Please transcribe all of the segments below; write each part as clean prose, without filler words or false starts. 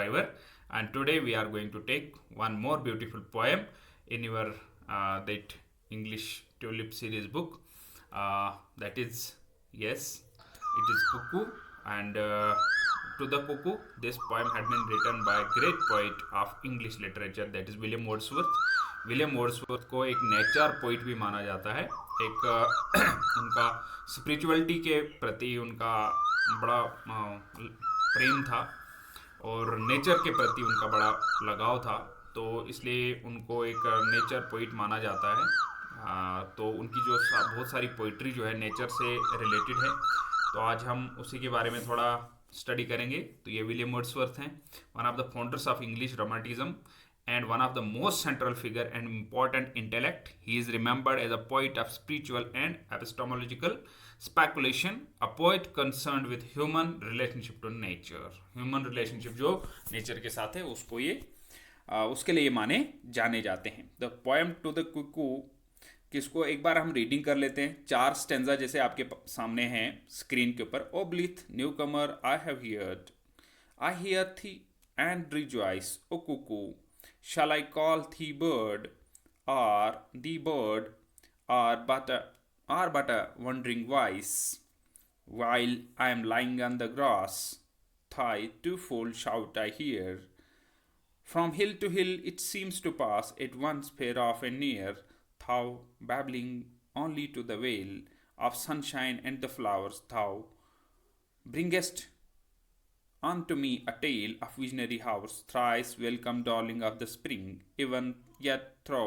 driver, and today we are going to take one more beautiful poem in your that English Tulip series book. That is, yes, it is Cuckoo, and to the Cuckoo, this poem had been written by a great poet of English literature, that is William Wordsworth. William Wordsworth को एक nature poet भी माना जाता है। एक उनका spirituality के प्रति उनका बड़ा प्रेम था और नेचर के प्रति उनका बड़ा लगाव था, तो इसलिए उनको एक नेचर पोइट माना जाता है। तो उनकी जो बहुत सारी पोइट्री जो है नेचर से रिलेटेड है, तो आज हम उसी के बारे में थोड़ा स्टडी करेंगे। तो ये विलियम वर्ड्सवर्थ हैं, one of the founders of English romanticism and one of the most central figure and important intellect. He is remembered as a poet of spiritual and epistemological speculation, a poet concerned with human relationship to nature. Human relationship जो nature के साथ है उसको ये उसके लिए माने जाने जाते हैं। The poem to the cuckoo, किसको एक बार हम रीडिंग कर लेते हैं। 4 स्टेंजा जैसे आपके सामने हैं स्क्रीन के ऊपर। O blithe newcomer, I hear thee and rejoice, O cuckoo. Shall I call thee bird, or the bird, or but a wandering voice? While I am lying on the grass, thy twofold shout I hear. From hill to hill it seems to pass, at once far off and near, thou babbling only to the vale of sunshine and the flowers, thou bringest unto me a tale of visionary hours, thrice welcome darling of the spring, even yet thou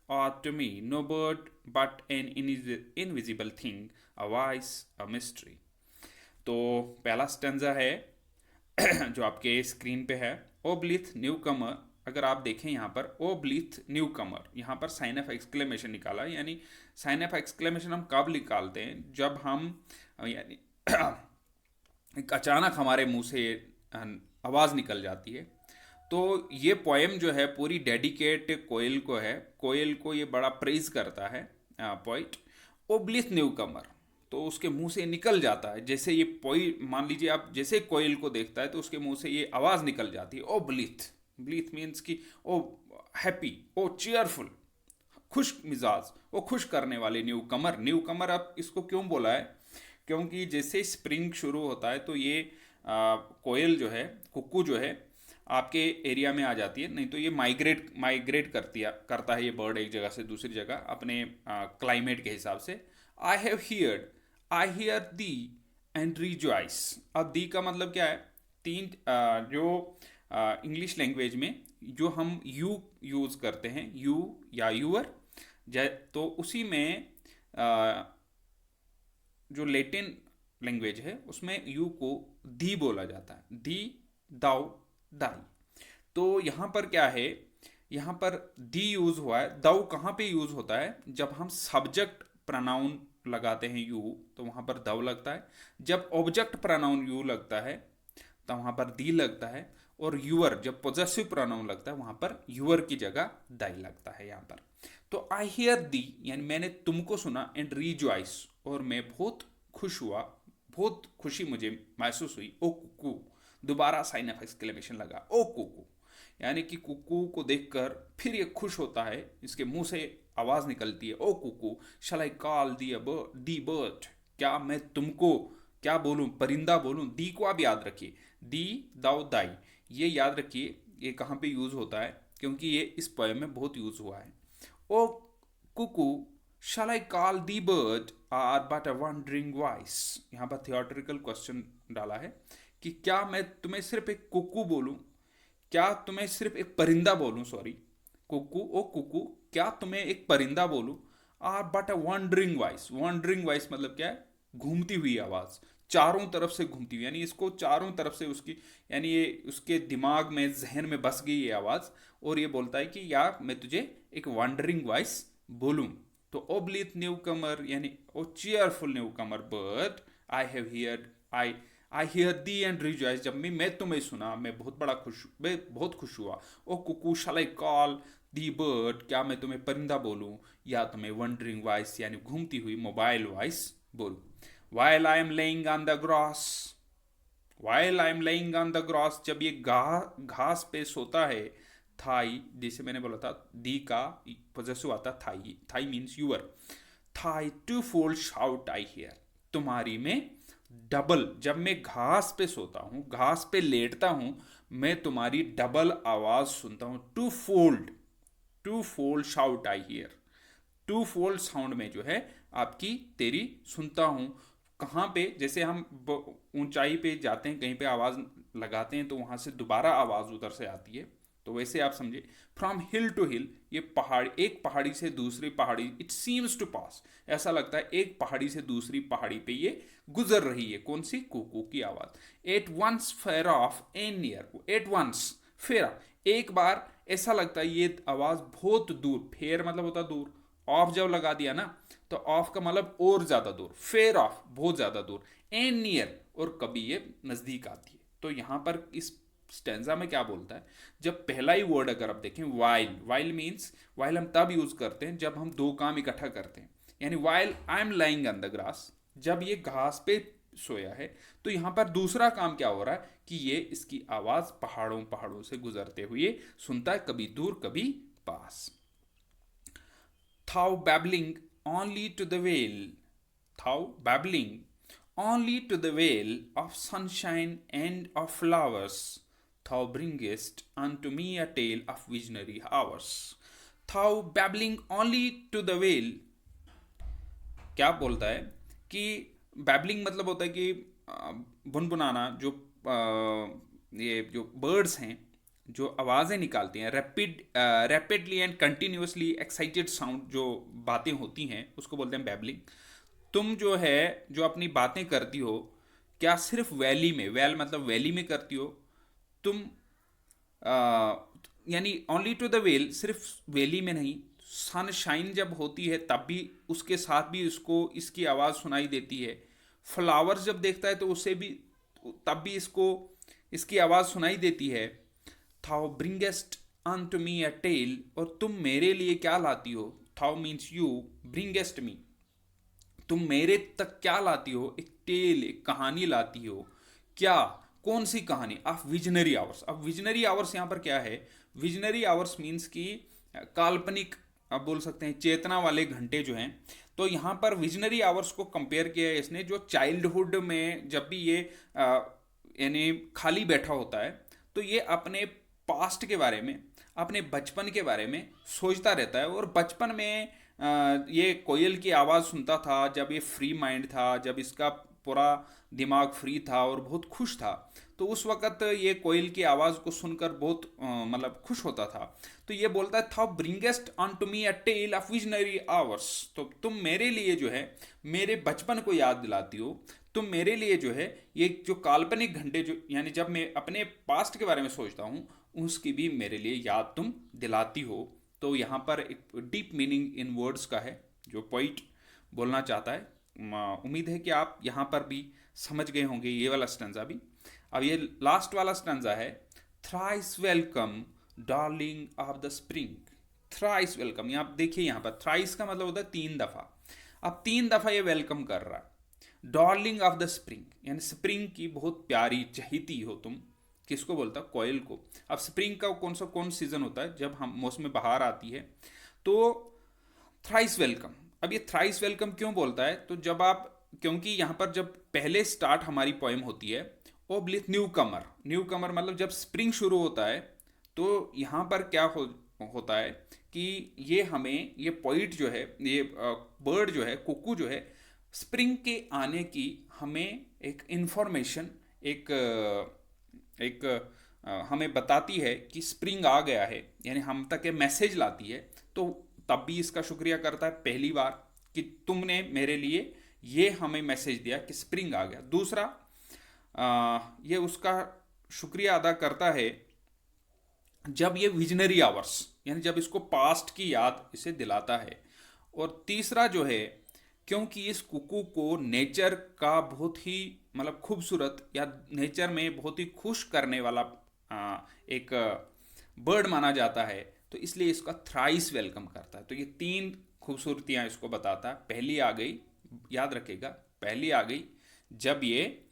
art to me no bird but an invisible thing, a voice, a mystery. तो पहला stanza है जो आपके screen पे है, ओ ब्लीथ new कमर। अगर आप देखें यहाँ पर ओ ब्लीथ न्यू कमर, यहाँ पर साइन ऑफ एक्सक्लेमेशन निकाला, यानी साइन ऑफ एक्सक्लेमेशन हम कब निकालते हैं, जब हम यानी एक अचानक हमारे मुंह से आवाज़ निकल जाती है। तो ये पोएम जो है पूरी डेडिकेट कोयल को है। कोयल को ये बड़ा प्रेज करता है पोइट। ओब्लिथ न्यू कमर, तो उसके मुंह से निकल जाता है, जैसे ये पोइट मान लीजिए आप जैसे कोयल को देखता है तो उसके मुंह से ये आवाज़ निकल जाती है ओ ब्लीथ। ब्लीथ मीन्स कि ओ हैप्पी, ओ चीयरफुल, खुश मिजाज, वो खुश करने वाले न्यू कमर। न्यू कमर अब इसको क्यों बोला है, क्योंकि जैसे स्प्रिंग शुरू होता है तो ये कोयल जो है, कुक्कू जो है आपके एरिया में आ जाती है। नहीं तो ये माइग्रेट करता है ये बर्ड एक जगह से दूसरी जगह अपने क्लाइमेट के हिसाब से। आई हियर दी एंड रिजॉइस। अब दी का मतलब क्या है, तीन जो इंग्लिश लैंग्वेज में जो हम यू यूज़ करते हैं, यू या यूअर, तो उसी में जो लैटिन लैंग्वेज है उसमें यू को दी बोला जाता है, दी, दाउ, दाई। तो यहाँ पर क्या है, यहाँ पर दी यूज हुआ है। दाउ कहाँ पे यूज होता है, जब हम सब्जेक्ट प्रोनाउन लगाते हैं यू तो वहाँ पर दाउ लगता है। जब ऑब्जेक्ट प्रोनाउन यू लगता है तो वहाँ पर दी लगता है। और यूअर जब पोजेसिव प्रोनाउन लगता है वहाँ पर यूअर की जगह दाई लगता है यहाँ पर। तो आई हियर दी यानी मैंने तुमको सुना, एंड रिजॉइस और मैं बहुत खुश हुआ, बहुत खुशी मुझे महसूस हुई। ओ कुकू, दोबारा साइन ऑफ एक्सक्लेमेशन लगा, ओ कुकू, यानी कि कुकू को देखकर फिर ये खुश होता है, इसके मुंह से आवाज़ निकलती है ओ cuckoo. Shall I call thee bird, क्या मैं तुमको क्या बोलूँ, परिंदा बोलूँ। दी को आप याद रखिए, दी, दाउ, दाई, ये याद रखिए ये कहाँ पे यूज़ होता है, क्योंकि ये इस पोएम में बहुत यूज़ हुआ है। ओ Kuku, shall I call the bird or but a wandering voice? यहाँ पर थियोरेटिकल क्वेश्चन डाला है कि क्या मैं तुम्हें सिर्फ एक कुकू बोलूँ, क्या तुम्हें सिर्फ एक परिंदा बोलूँ, सॉरी कुकू, ओ कुकू, क्या तुम्हें एक परिंदा बोलूँ, और but a wandering voice. Wandering voice मतलब क्या है, घूमती हुई आवाज़, चारों तरफ से घूमती हुई, यानी इसको चारों तरफ से उसकी, यानी ये उसके दिमाग में, जहन में बस गई ये आवाज़, और ये बोलता है कि यार मैं तुझे एक वॉन्डरिंग वॉइस बोलूँ। तो ओ ब्लीथ न्यू कमर यानी O cheerful newcomer bird, I hear thee and rejoice, जब मैं तुम्हें सुना मैं बहुत खुश हुआ। O cuckoo, shall I call thee bird, क्या मैं तुम्हें परिंदा बोलूं या तुम्हें वंडरिंग वॉइस यानी घूमती हुई मोबाइल वॉइस बोलूं। While I am laying on the grass, while I am laying on the grass, जब ये घास पे सोता है। थाई, जैसे मैंने बोला था, दी का पोजेसिव आता thy, thy means your. Thy twofold shout I hear, तुम्हारी में डबल, जब मैं घास पे सोता हूँ, घास पे लेटता हूँ, मैं तुम्हारी डबल आवाज सुनता हूँ। Twofold shout I hear, twofold sound में जो है आपकी तेरी सुनता हूँ। कहाँ पे, जैसे हम ऊंचाई पे जाते हैं, कहीं पे आवाज़ लगाते हैं तो वहाँ से दोबारा आवाज़ उधर से आती है, तो वैसे आप समझे। फ्रॉम हिल टू हिल, ये पहाड़, एक पहाड़ी से दूसरी पहाड़ी, इट सीम्स टू पास, ऐसा लगता है एक पहाड़ी से दूसरी पहाड़ी पे ये गुजर रही है। कौन सी? कुकू की आवाज़। At once far off and near, at once far, एक बार ऐसा लगता है ये आवाज़ बहुत दूर, फेयर मतलब होता दूर, ऑफ जब लगा दिया ना तो ऑफ का मतलब और ज्यादा दूर, फेयर ऑफ बहुत ज्यादा दूर, एंड नियर और कभी ये नजदीक आती है। तो यहां पर इस स्टेंजा में क्या बोलता है, जब पहला ही वर्ड अगर आप देखें वाइल, वाइल मीन्स, वाइल हम तब यूज करते हैं जब हम दो काम इकट्ठा करते हैं। यानी while I am lying on the grass, जब ये घास पे सोया है, तो यहां पर दूसरा काम क्या हो रहा है कि ये इसकी आवाज पहाड़ों पहाड़ों से गुजरते हुए सुनता है, कभी दूर कभी पास। Thou babbling only to the veil, thou babbling only to the veil of sunshine and of flowers, thou bringest unto me a tale of visionary hours. Thou babbling only to the veil, क्या बोलता है कि babbling मतलब होता है कि बुनबुनाना, जो ये जो बर्ड्स हैं जो आवाज़ें निकालती हैं, rapidly and continuously excited sound, जो बातें होती हैं उसको बोलते हैं बैबलिंग। तुम जो है जो अपनी बातें करती हो, क्या सिर्फ वैली में, वैल मतलब वैली में करती हो तुम, यानी ओनली टू द वेल, सिर्फ वैली में नहीं, सनशाइन जब होती है तब भी उसके साथ भी उसको इसकी आवाज़ सुनाई देती है। फ्लावर्स जब देखता है तो उससे भी, तब भी इसको इसकी आवाज़ सुनाई देती है। थाउ ब्रिंगेस्ट अन टू मी अ टेल, और तुम मेरे लिए क्या लाती हो, थाउ मीन्स यू, ब्रिंगेस्ट मी, तुम मेरे तक क्या लाती हो, एक टेल, एक कहानी लाती हो। क्या? कौन सी कहानी? Of visionary hours. अब विजनरी आवर्स यहाँ पर क्या है? विजनरी आवर्स मीन्स की काल्पनिक, आप बोल सकते हैं चेतना वाले घंटे जो हैं। तो यहाँ पर विजनरी आवर्स को कंपेयर किया है इसने, जो चाइल्डहुड में जब भी ये यानी खाली बैठा होता है तो ये अपने पास्ट के बारे में, अपने बचपन के बारे में सोचता रहता है। और बचपन में ये कोयल की आवाज़ सुनता था जब ये फ्री माइंड था, जब इसका पूरा दिमाग फ्री था और बहुत खुश था, तो उस वक़्त ये कोयल की आवाज़ को सुनकर बहुत मतलब खुश होता था। तो ये बोलता था, bringest on to me a tale of visionary hours, तो तुम मेरे लिए जो है मेरे बचपन को याद दिलाती हो। तुम मेरे लिए जो है ये जो काल्पनिक घंटे, जो यानी जब मैं अपने पास्ट के बारे में सोचता हूँ उसकी भी मेरे लिए याद तुम दिलाती हो। तो यहाँ पर एक डीप मीनिंग इन वर्ड्स का है जो पोइट बोलना चाहता है। उम्मीद है कि आप यहाँ पर भी समझ गए होंगे ये वाला स्टैंजा भी। अब ये लास्ट वाला स्टैंजा है, thrice welcome darling of the spring. Thrice welcome, यहाँ देखिए, यहाँ पर थ्राइस का मतलब होता है 3 दफ़ा। अब 3 दफ़ा ये वेलकम कर रहा है। डार्लिंग ऑफ द स्प्रिंग, यानी स्प्रिंग की बहुत प्यारी चहेती हो तुम। किसको बोलता? कोयल को। अब स्प्रिंग का कौन सीजन होता है? जब हम मौसम बहार आती है। तो थ्राइस वेलकम, अब ये थ्राइस वेलकम क्यों बोलता है? तो जब आप, क्योंकि यहाँ पर जब पहले स्टार्ट हमारी पोएम होती है ओब्लिथ न्यू कमर, न्यू कमर मतलब जब स्प्रिंग शुरू होता है, तो यहाँ पर क्या होता है कि ये हमें, ये पोइट जो है, ये बर्ड जो है, कुकू जो है, स्प्रिंग के आने की हमें एक इंफॉर्मेशन, एक हमें बताती है कि स्प्रिंग आ गया है, यानी हम तक ये मैसेज लाती है। तो तब भी इसका शुक्रिया करता है पहली बार कि तुमने मेरे लिए ये हमें मैसेज दिया कि स्प्रिंग आ गया। दूसरा, ये उसका शुक्रिया अदा करता है जब ये विजनरी आवर्स, यानी जब इसको पास्ट की याद इसे दिलाता है। और तीसरा जो है, क्योंकि इस कुकू को नेचर का बहुत ही मतलब खूबसूरत या नेचर में बहुत ही खुश करने वाला एक बर्ड माना जाता है, तो इसलिए इसका थ्राइस वेलकम करता है। तो ये 3 खूबसूरतियाँ इसको बताता है। पहली आ गई, याद रखेगा, पहली आ गई जब ये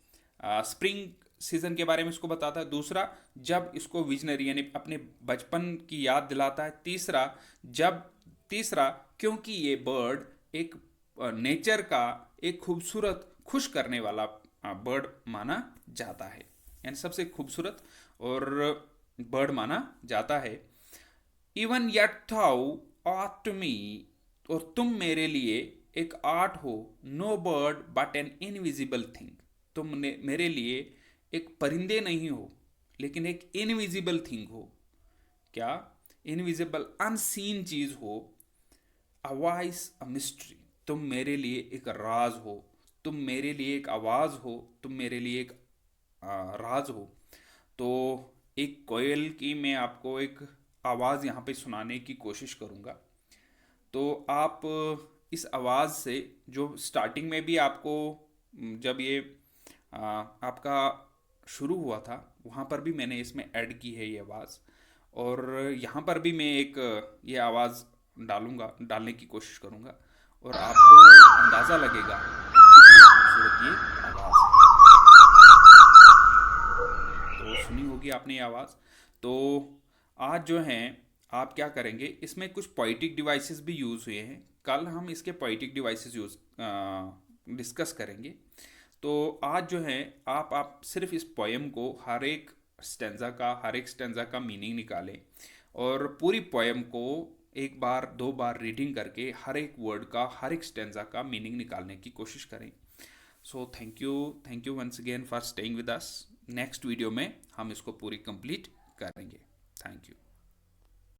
स्प्रिंग सीजन के बारे में इसको बताता है, दूसरा जब इसको विजनरी यानी अपने बचपन की याद दिलाता है, तीसरा क्योंकि ये बर्ड एक नेचर का एक खूबसूरत खुश करने वाला बर्ड माना जाता है, यानी सबसे खूबसूरत और बर्ड माना जाता है। Even yet thou art to me, और तुम मेरे लिए एक आर्ट हो, no bird but an invisible thing, तुम मेरे लिए एक परिंदे नहीं हो लेकिन एक इनविजिबल थिंग हो। क्या? इनविजिबल अनसीन चीज हो। अ वॉइस अ मिस्ट्री, तुम मेरे लिए एक राज हो, तुम मेरे लिए एक आवाज हो, तुम मेरे लिए एक राज हो। तो एक कोयल की मैं आपको एक आवाज़ यहाँ पे सुनाने की कोशिश करूँगा। तो आप इस आवाज़ से, जो स्टार्टिंग में भी आपको जब ये आपका शुरू हुआ था वहाँ पर भी मैंने इसमें ऐड की है ये आवाज़, और यहाँ पर भी मैं एक ये आवाज़ डालने की कोशिश करूँगा, और आपको अंदाज़ा लगेगा कि कितनी खूबसूरत ये आवाज़ है। तो सुनी होगी आपने ये आवाज़। तो आज जो है आप क्या करेंगे, इसमें कुछ पोइटिक डिवाइसेस भी यूज़ हुए हैं, कल हम इसके पोइटिक डिवाइसेस डिस्कस करेंगे। तो आज जो है आप सिर्फ इस पोएम को हर एक स्टेंजा का मीनिंग निकालें, और पूरी पोएम को एक बार दो बार रीडिंग करके हर एक वर्ड का, हर एक स्टेंजा का मीनिंग निकालने की कोशिश करें। So thank you once again for staying with us. Next video में हम इसको पूरी कंप्लीट करेंगे। Thank you.